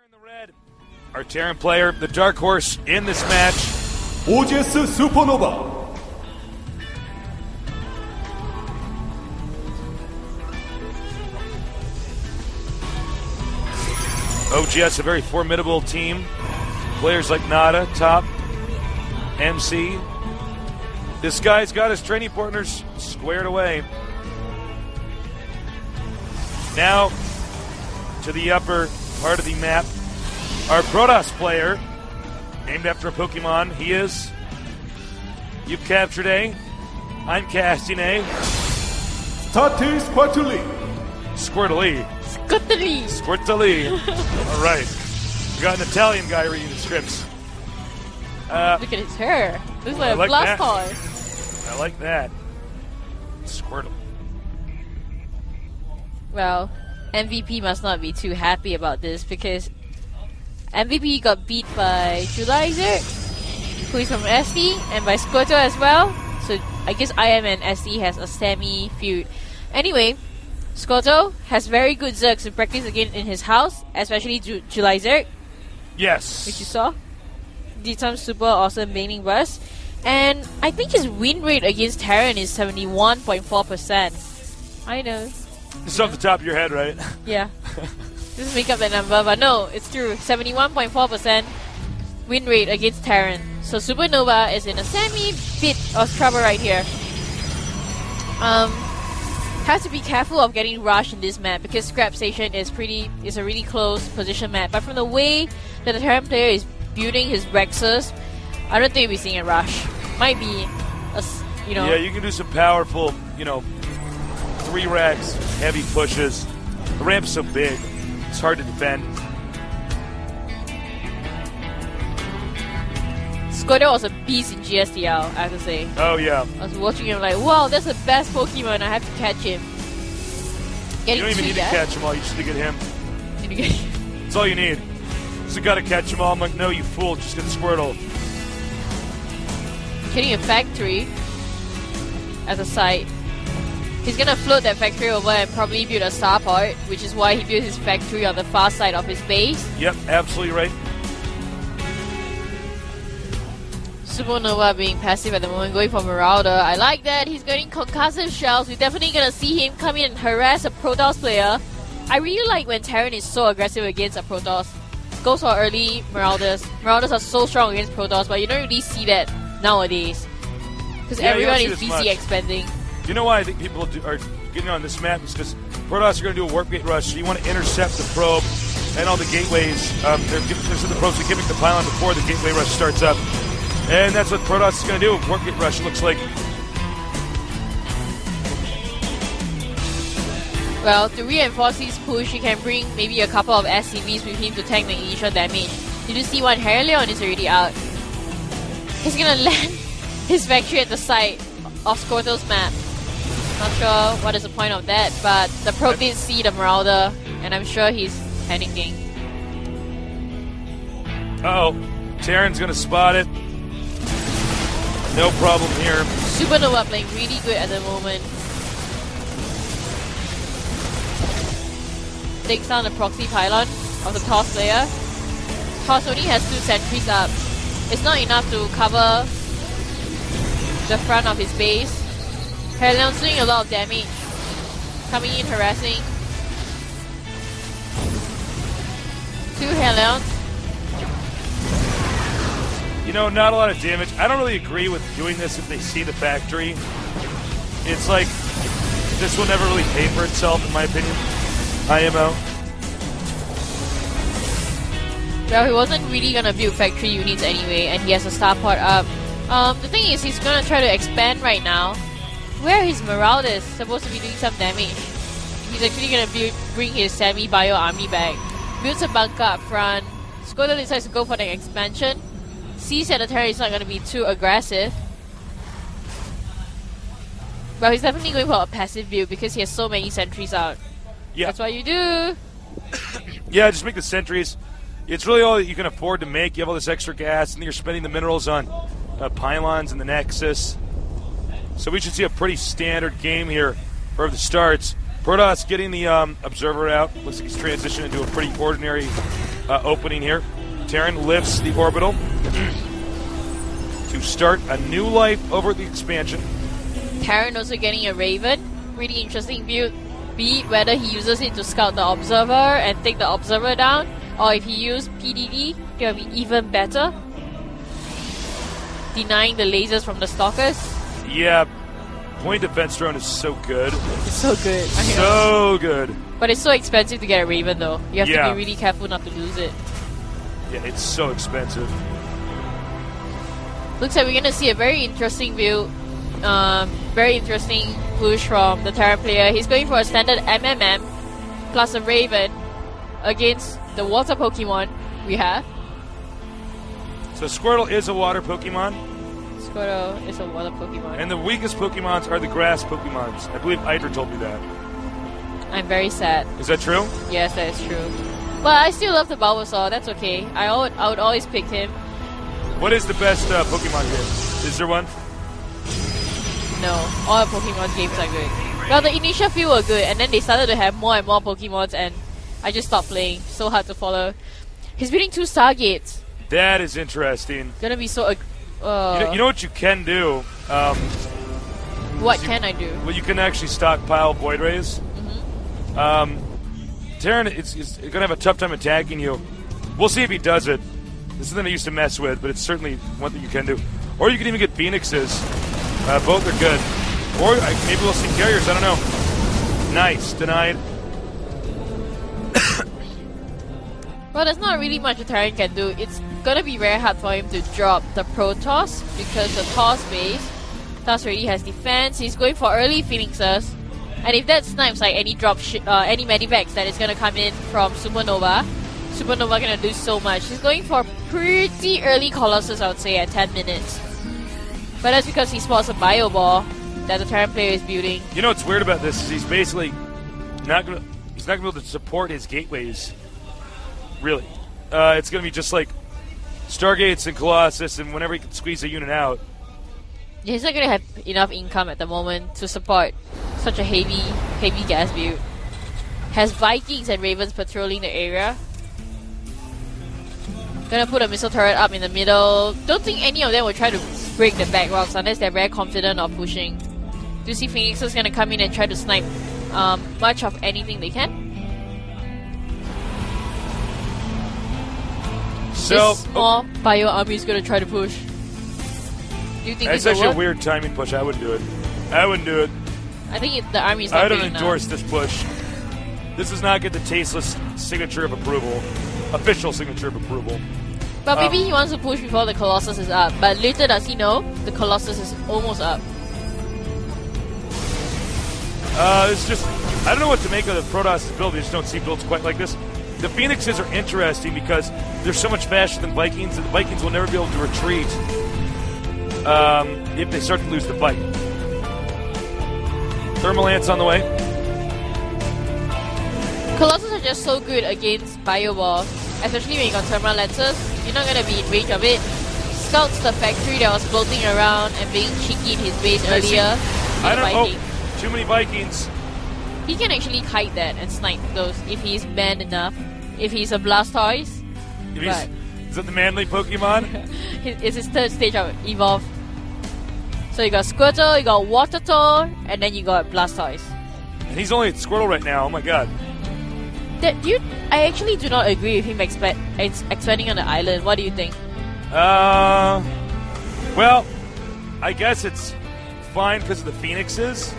in the red, our Terran player, the dark horse in this match, oGsSuperNova. OGS, a very formidable team. Players like Nada, Top, MC. This guy's got his training partners squared away. Now, to the upper part of the map, our Protoss player, named after a Pokemon, he is. You've captured A. I'm casting A. Stati Squirtly. Squirtly. Squirtly. Squirtly. All right. We got an Italian guy reading the scripts. Look at his hair. Looks like a Blastoise. I like that. Squirtle. Well, MVP must not be too happy about this because MVP got beat by Julizer, who is from SD, and by Squirtle as well. So I guess IM and SD has a semi-feud. Anyway, Squirtle has very good Zergs to practice again in his house, especially Julizer. Yes. Which you saw. Did some super awesome laning bursts. And I think his win rate against Terran is 71.4%. I know. It's off the top of your head, right? Yeah. Just make up that number, but no, it's true. 71.4% win rate against Terran. So Supernova is in a semi-bit of trouble right here. Has to be careful of getting rushed in this map because Scrap Station is a really close position map. But from the way that the Terran player is building his Rexes, I don't think we're seeing a rush. Might be Yeah, you can do some powerful, 3 racks, heavy pushes. The ramp's so big, it's hard to defend. Squirtle was a beast in GSL, I have to say. Oh, yeah. I was watching him like, wow, that's the best Pokemon, I have to catch him. You don't even need to catch them all, you just need to get him. That's all you need. So you gotta catch them all. I'm like, no, you fool, just get the Squirtle. Getting a factory as a site. He's gonna float that factory over and probably build a starport, which is why he built his factory on the far side of his base. Yep, absolutely right. Supernova being passive at the moment, going for Marauder. I like that. He's getting concussive shells. We're definitely gonna see him come in and harass a Protoss player. I really like when Terran is so aggressive against a Protoss. Goes for early Marauders. Marauders are so strong against Protoss, but you don't really see that nowadays. Because everyone is busy expanding. You know why I think people are getting on this map is because Protoss are going to do a warp gate rush, so you want to intercept the probe and all the gateways. They're the probes are giving the pylon before the gateway rush starts up. And that's what Protoss is going to do. Warp gate rush looks like. Well, to reinforce his push, he can bring maybe a couple of SCVs with him to tank the initial damage. You do see one Herleon is already out. He's going to land his factory at the site of Squirtle's map. Not sure what is the point of that, but the probe did see the Marauder, and I'm sure he's panicking. Uh-oh. Terran's going to spot it. No problem here. Supernova playing really good at the moment. Takes down the proxy pylon of the Toss player. Toss only has 2 sentries up. It's not enough to cover the front of his base. Herleon's doing a lot of damage. Coming in, harassing. 2 Herleons. Not a lot of damage. I don't really agree with doing this if they see the factory. It's like, this will never really pay for itself, in my opinion. IMO. Well, he wasn't really gonna build factory units anyway, and he has a starport up. The thing is, he's gonna try to expand right now. Where is Marauders supposed to be doing some damage? He's actually gonna bring his semi-bio army back. Builds a bunker up front. Squirtle decides to go for the expansion. Sees that the Terran is not gonna be too aggressive. Well, he's definitely going for a passive build because he has so many sentries out. Yeah. That's what you do. Yeah, just make the sentries. It's really all that you can afford to make. You have all this extra gas, and you're spending the minerals on pylons and the Nexus. So we should see a pretty standard game here for the starts. Protoss getting the Observer out. Looks like he's transitioned into a pretty ordinary opening here. Terran lifts the orbital to start a new life over the expansion. Terran also getting a Raven. Really interesting build. Be it whether he uses it to scout the Observer and take the Observer down, or if he uses PDD, it will be even better. Denying the lasers from the Stalkers. Yeah, point defense drone is so good. It's so good. So good. But it's so expensive to get a Raven though. You have to Yeah. be really careful not to lose it. Yeah, it's so expensive. Looks like we're gonna see a very interesting build. Very interesting push from the Terran player. He's going for a standard MMM plus a Raven against the water Pokemon we have. So Squirtle is a water Pokemon, Squirtle is a water Pokemon. and the weakest Pokemons are the grass Pokemons. I believe Idra told me that. I'm very sad. Is that true? Yes, that is true. But I still love the Bulbasaur. That's okay. I would always pick him. What is the best Pokemon game? Is there one? No, all the Pokemon games are good. Well, the initial few were good, and then they started to have more and more Pokemons, and I just stopped playing. So hard to follow. He's building 2 Stargates. That is interesting. Gonna be so. You know what you can do? What can I do? Well, you can actually stockpile Void Rays. Terran is going to have a tough time attacking you. We'll see if he does it. This is something I used to mess with, but it's certainly one thing you can do. Or you can even get Phoenixes. Both are good. Or maybe we'll see Carriers, I don't know. Nice, denied. Well, there's not really much a Terran can do. It's gonna be very hard for him to drop the Protoss because the Toss base, Toss already has defense. He's going for early Phoenixes, and if that snipes like any any Medivacs that is gonna come in from Supernova, Supernova gonna do so much. He's going for pretty early Colossus, I would say, at 10 minutes. But that's because he spots a Bio Ball that the Terran player is building. You know what's weird about this is he's basically not going to be able to support his gateways. Really. It's going to be just like Stargates and Colossus, and whenever he can squeeze a unit out. Yeah, he's not gonna have enough income at the moment to support such a heavy gas build. Has Vikings and Ravens patrolling the area. Gonna put a missile turret up in the middle. Don't think any of them will try to break the back rocks unless they're very confident of pushing. Do you see Phoenix is gonna come in and try to snipe much of anything they can? So, this small bio army is gonna try to push. Do you think that's this will actually work? a weird timing push. I wouldn't do it. I wouldn't do it. I think the army is not I don't big endorse enough. this push. This does not get the tasteless signature of approval. Official signature of approval. But maybe he wants to push before the Colossus is up. But little does he know, the Colossus is almost up. It's just, I don't know what to make of the Protoss build. I just don't see builds quite like this. The Phoenixes are interesting because they're so much faster than Vikings, and the Vikings will never be able to retreat if they start to lose the fight. Thermal Ants on the way. Colossus are just so good against Bio Ball, especially when you got thermal lances. You're not gonna be in range of it. Scouts the factory that was floating around and being cheeky in his base earlier. I don't know. Viking. Too many Vikings. He can actually kite that and snipe those if he's man enough. If he's a Blastoise. If he's, is that the manly Pokemon? It's his third stage of Evolve. So you got Squirtle, you got Watertor, and then you got Blastoise. And he's only at Squirtle right now. Oh my god. I actually do not agree with him expanding on the island. What do you think? Well, I guess it's fine because of the Phoenixes,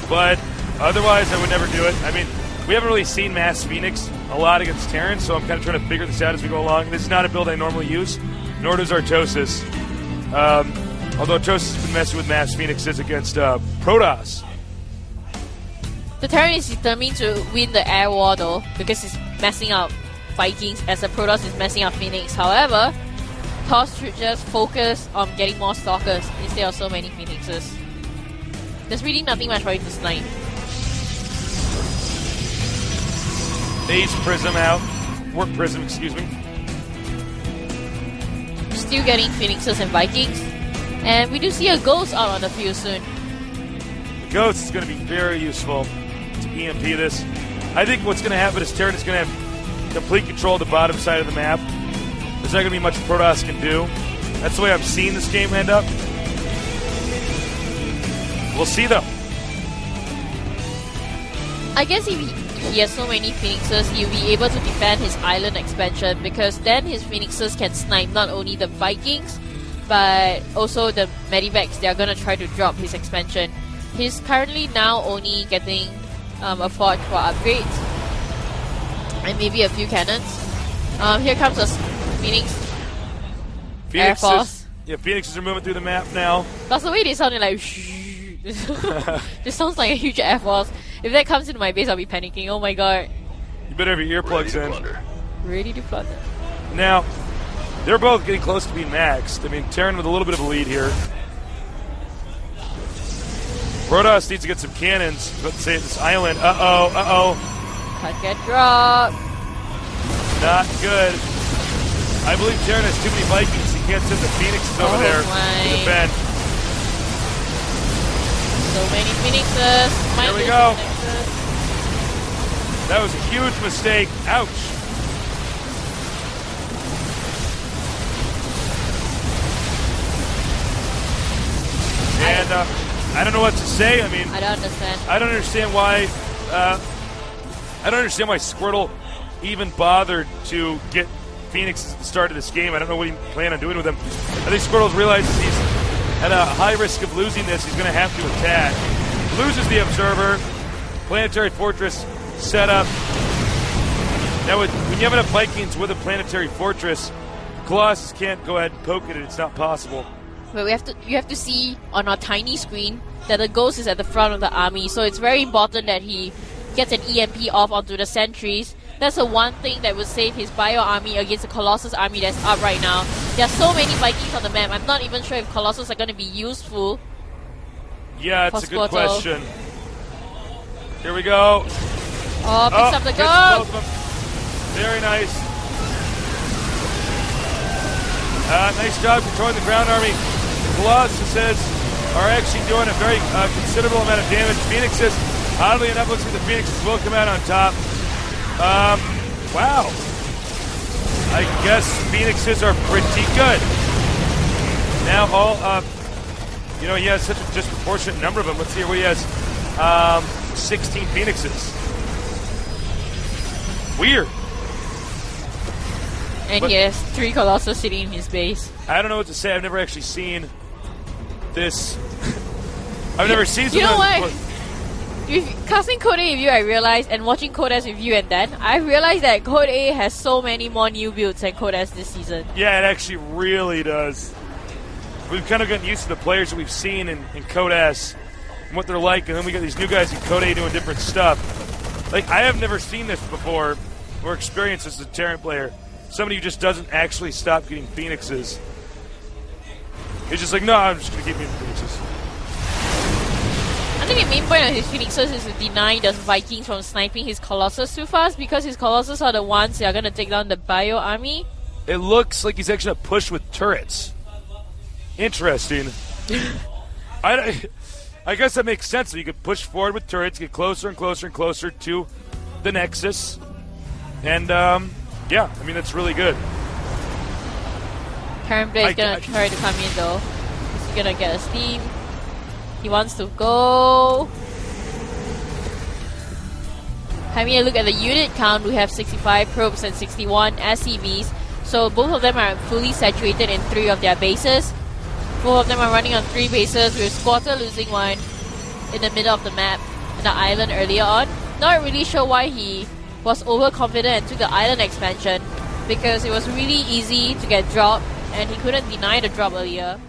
but otherwise I would never do it. I mean, we haven't really seen Mass Phoenix a lot against Terran, so I'm kind of trying to figure this out as we go along. This is not a build I normally use, nor does Artosis. Although Artosis has been messing with Mass Phoenixes against Protoss. The Terran is determined to win the air war though, because it's messing up Vikings as the Protoss is messing up Phoenix. However, Toss should just focus on getting more Stalkers instead of so many Phoenixes. There's really nothing much for him to snipe. Phase Prism out. Warp Prism, excuse me. Still getting Phoenixes and Vikings. And we do see a Ghost out on the field soon. The Ghost is going to be very useful to EMP this. I think what's going to happen is Terran is going to have complete control of the bottom side of the map. There's not going to be much Protoss can do. That's the way I'm seeing this game end up. We'll see, though. I guess if he has so many Phoenixes, he'll be able to defend his island expansion, because then his Phoenixes can snipe not only the Vikings, but also the Medivacs. They're going to try to drop his expansion. He's currently now only getting a forge for upgrades and maybe a few cannons. Here comes a Phoenix Air Force. Yeah, Phoenixes are moving through the map now. That's the way they sounded like. This sounds like a huge Air Force. If that comes into my base, I'll be panicking. Oh my god. You better have your earplugs in. Ready to plunder. Now, they're both getting close to being maxed. I mean, Terran with a little bit of a lead here. Protoss needs to get some cannons. Let's say this island. Can't get dropped. Not good. I believe Terran has too many Vikings. He can't send the Phoenixes over there to defend. So many Phoenixes. Here we go. That was a huge mistake. Ouch. And I don't know what to say. I mean, I don't understand. I don't understand why. I don't understand why Squirtle even bothered to get Phoenix at the start of this game. I don't know what he planned on doing with him. I think Squirtle realizes he's at a high risk of losing this. He's going to have to attack. Loses the Observer. Planetary Fortress set up. Now, when you have enough Vikings with a Planetary Fortress, Colossus can't go ahead and poke it. It's not possible. But you have to see on our tiny screen that the Ghost is at the front of the army. So it's very important that he gets an EMP off onto the sentries. That's the one thing that will save his Bio army against the Colossus army that's up right now. There are so many Vikings on the map. I'm not even sure if Colossus are going to be useful. Yeah, it's a good question. Here we go. Oh, picks up the Ghost. Very nice. Nice job controlling the ground army. The Colossuses are actually doing a very considerable amount of damage. Phoenixes, oddly enough, looks like the Phoenixes will come out on top. Wow. I guess Phoenixes are pretty good. Now he has such a disproportionate number of them. Let's see what he has. 16 Phoenixes. Weird. And he has 3 Colossus sitting in his base. I don't know what to say. I've never actually seen this. I've never seen something. You know what? Casting Code A with you, I realized, and watching Code S with you and Dan, I realized that Code A has so many more new builds than Code S this season. Yeah, it actually really does. We've kind of gotten used to the players that we've seen in Code S and what they're like, and then we got these new guys in Code A doing different stuff. Like, I have never seen this before or experienced this as a Terran player. Somebody who just doesn't actually stop getting Phoenixes. He's just like, no, I'm just going to keep getting Phoenixes. I think the main point of his Phoenixes is to deny the Vikings from sniping his Colossus too fast, because his Colossus are the ones that are going to take down the Bio army. It looks like he's actually going to push with turrets. Interesting. I guess that makes sense. So you could push forward with turrets, get closer and closer and closer to the Nexus. And, yeah, I mean, that's really good. Terran Blade is going to try to come in, though. He's going to get a steam. He wants to go. Having a look at the unit count, we have 65 probes and 61 SCVs. So both of them are fully saturated in 3 of their bases. Both of them are running on 3 bases, with Squatter losing one in the middle of the map, in the island earlier on. Not really sure why he was overconfident and took the island expansion, because it was really easy to get dropped and he couldn't deny the drop earlier.